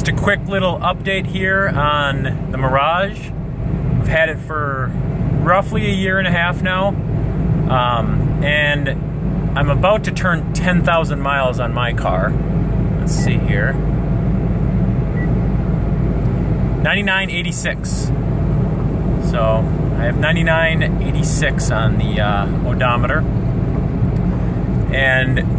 Just a quick little update here on the Mirage. I've had it for roughly a year and a half now, and I'm about to turn 10,000 miles on my car. Let's see here. 9986. So I have 9986 on the odometer, and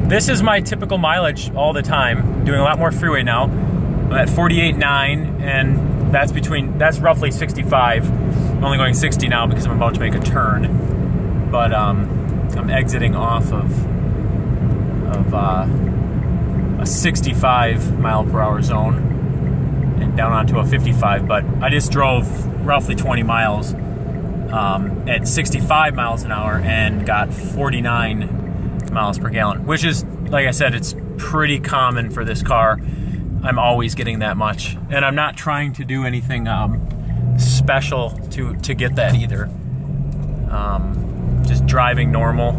this is my typical mileage all the time. Doing a lot more freeway now. I'm at 48.9, and that's roughly 65. I'm only going 60 now because I'm about to make a turn, but I'm exiting off of a 65 mile per hour zone and down onto a 55. But I just drove roughly 20 miles at 65 miles an hour and got 49 miles per gallon, which is, like I said, it's pretty common for this car. I'm always getting that much, and I'm not trying to do anything special to get that either. Just driving normal.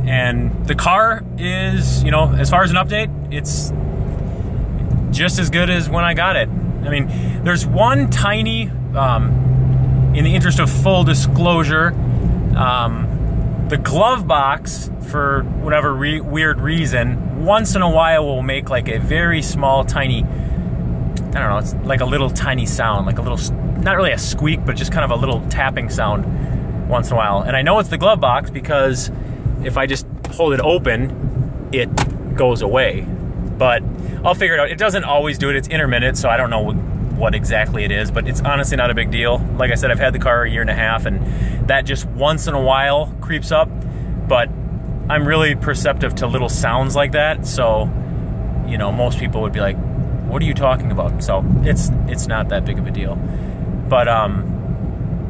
And the car is, you know, as far as an update, it's just as good as when I got it. I mean, there's one tiny, in the interest of full disclosure, the glove box, for whatever weird reason, once in a while will make like a very small, tiny, I don't know, it's like a little tiny sound, like a little, not really a squeak, but just kind of a little tapping sound once in a while. And I know it's the glove box because if I just hold it open, it goes away. But I'll figure it out. It doesn't always do it. It's intermittent, so I don't know what exactly it is, but it's honestly not a big deal. Like I said, I've had the car a year and a half, and that just once in a while creeps up, but I'm really perceptive to little sounds like that, so, you know, most people would be like, what are you talking about? So it's not that big of a deal. But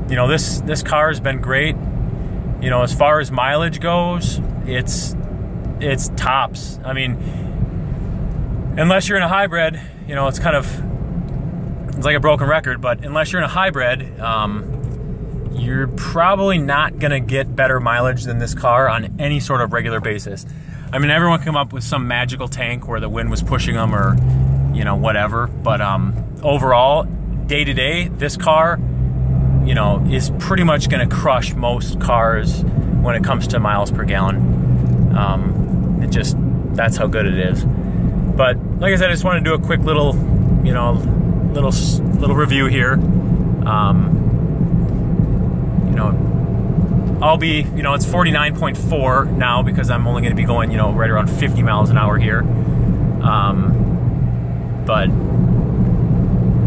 you know, this car has been great. You know, as far as mileage goes, it's tops. I mean, unless you're in a hybrid, you know, it's like a broken record, but unless you're in a hybrid, you're probably not gonna get better mileage than this car on any sort of regular basis. I mean, everyone can come up with some magical tank where the wind was pushing them or, you know, whatever, but overall, day to day, this car, you know, is pretty much gonna crush most cars when it comes to miles per gallon. That's how good it is. But like I said, I just want to do a quick little, you know, little review here. You know, I'll be, you know, it's 49.4 now because I'm only going to be going, you know, right around 50 miles an hour here. But,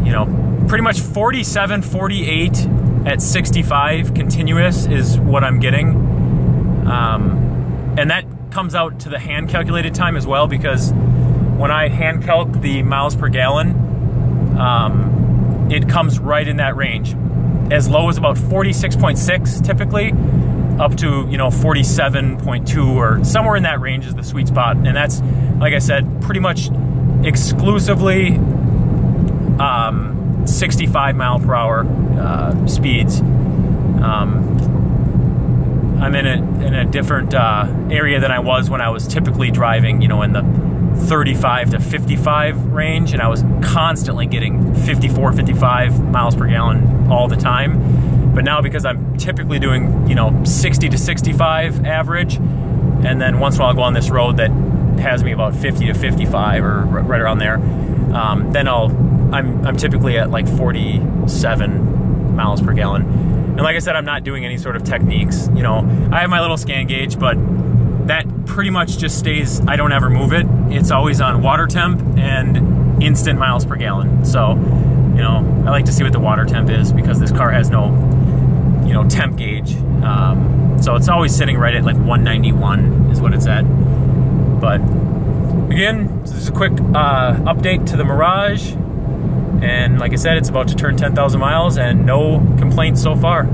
you know, pretty much 47, 48 at 65 continuous is what I'm getting. And that comes out to the hand calculated time as well, because when I hand calc the miles per gallon, it comes right in that range, as low as about 46.6 typically, up to, you know, 47.2 or somewhere in that range is the sweet spot. And that's, like I said, pretty much exclusively 65 mile per hour speeds. I'm in a different area than I was when I was typically driving, you know, in the 35 to 55 range, and I was constantly getting 54, 55 miles per gallon all the time. But now, because I'm typically doing, you know, 60 to 65 average, and then once in a while I'll go on this road that has me about 50 to 55 or right around there, then I'm typically at like 47 miles per gallon. And like I said, I'm not doing any sort of techniques. You know, I have my little scan gauge, but that pretty much just stays, I don't ever move it. It's always on water temp and instant miles per gallon. So, you know, I like to see what the water temp is because this car has no, you know, temp gauge. So it's always sitting right at like 191 is what it's at. But again, this is a quick update to the Mirage. And like I said, it's about to turn 10,000 miles and no complaints so far.